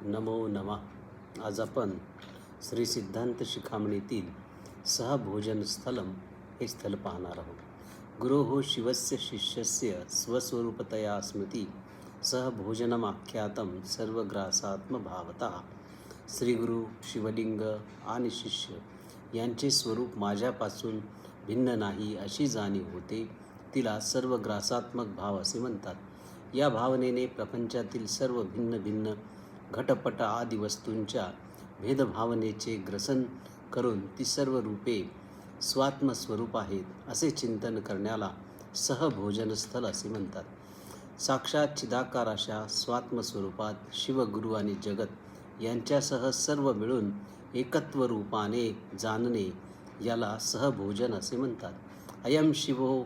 नमो नमः. आज आपण श्री सिद्धांत शिखामणीतील सहभोजन स्थलम हे स्थल पाहणार आहोत. गुरोः शिवस्य शिष्यस्य स्वस्वरूपतया स्मृती सहभोजनमाख्यातं सर्वग्रासात्मभावतः. श्रीगुरु, शिवलिंग आणि शिष्य यांचे स्वरूप माझ्यापासून भिन्न नाही अशी जाणीव होते. तिला सर्वग्रासात्मक भाव असे म्हणतात. या भावनेने प्रपंचातील सर्व भिन्न भिन्न घटपट आदी वस्तूंच्या भेदभावनेचे ग्रसन करून ती सर्व रूपे स्वात्मस्वरूप आहेत असे चिंतन करण्याला सहभोजनस्थल असे म्हणतात. साक्षात चिदाकार अशा स्वात्मस्वरूपात शिव, गुरु आणि जगत यांच्यासह सर्व मिळून एकत्व रूपाने जाणणे याला सहभोजन असे म्हणतात. अयं शिवो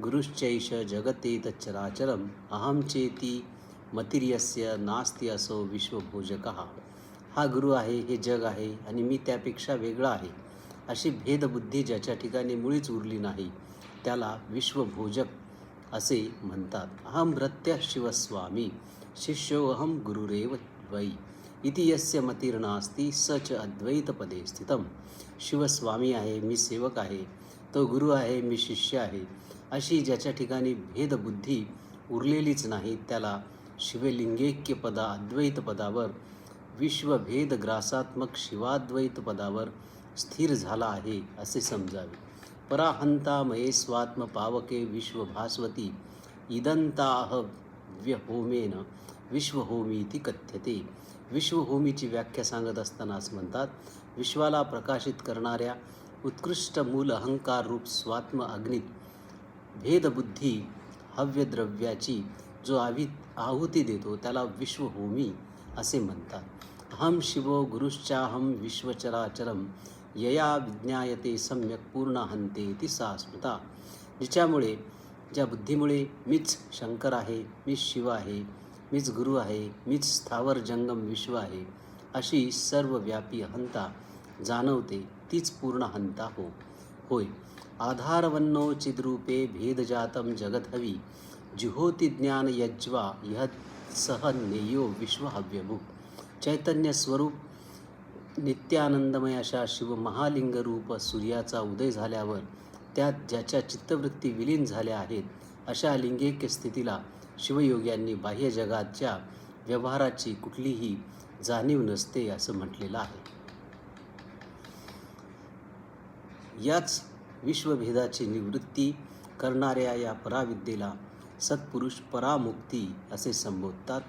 गुरुश्चैष जगतेत चराचरम अहं चेती मतिर्यस्य नास्ति असो विश्वभोजकः. हा गुरु आहे, हे जग आहे आणि मी त्यापेक्षा वेगळा आहे अशी भेदबुद्धी ज्याच्या ठिकाणी मुळीच उरली नाही त्याला विश्वभोजक असे म्हणतात. अहं भृत्यः शिवस्वामी शिष्योऽहं गुरुरेव वै इति यस्य मतिर्नास्ति स च अद्वैतपदे स्थितम. शिवस्वामी आहे, मी सेवक आहे, तो गुरु आहे, मी शिष्य आहे अशी ज्याच्या ठिकाणी भेदबुद्धी उरलेलीच नाही त्याला शिवलिंगैक्य पदा अद्वैत पदावर, विश्वभेद ग्रासात्मक शिवाद्वैत पदावर स्थिर झाला आहे असे समजावे. पराहंता मये स्वात्म पावके विश्वभास्वती इदंताह व्यहोमेन विश्वहोमीति कथ्यते. विश्वहोमीची व्याख्या सांगत असतानाच म्हणतात, विश्वाला प्रकाशित करणाऱ्या उत्कृष्ट मूल अहंकार रूप स्वात्म अग्नीत भेदबुद्धी हव्यद्रव्याची जो आहुती देतो त्याला विश्वहोमी असे म्हणतात. अहं शिवो गुरुश्चाहं विश्वचराचरम यया विज्ञायते सम्यक पूर्णाहंते ती सा स्मृता. जिच्यामुळे, ज्या बुद्धीमुळे मीच शंकर आहे, मीच शिव आहे, मीच गुरु आहे, मीच स्थावर जंगम विश्व आहे अशी सर्वव्यापी हंता जाणवते तीच पूर्णहंता होय. आधारवन्नो चिद्रूपे भेदजातं जगद्हवी जिहोती ज्ञान यज्वा यह सह नेयो विश्व हव्यभूक. चैतन्य स्वरूप नित्यानंदमय अशा शिव महालिंग रूप सूर्याचा उदय झाल्यावर त्यात ज्याच्या चित्तवृत्ती विलीन झाल्या आहेत अशा लिंगैक्य स्थितीला शिवयोग्यांनी बाह्य जगाच्या व्यवहाराची कुठलीही जाणीव नसते असं म्हटलेलं आहे. याच विश्वभेदाची निवृत्ती करणाऱ्या या पराविद्येला सत्पुरुष परामुक्ती असे संबोधतात.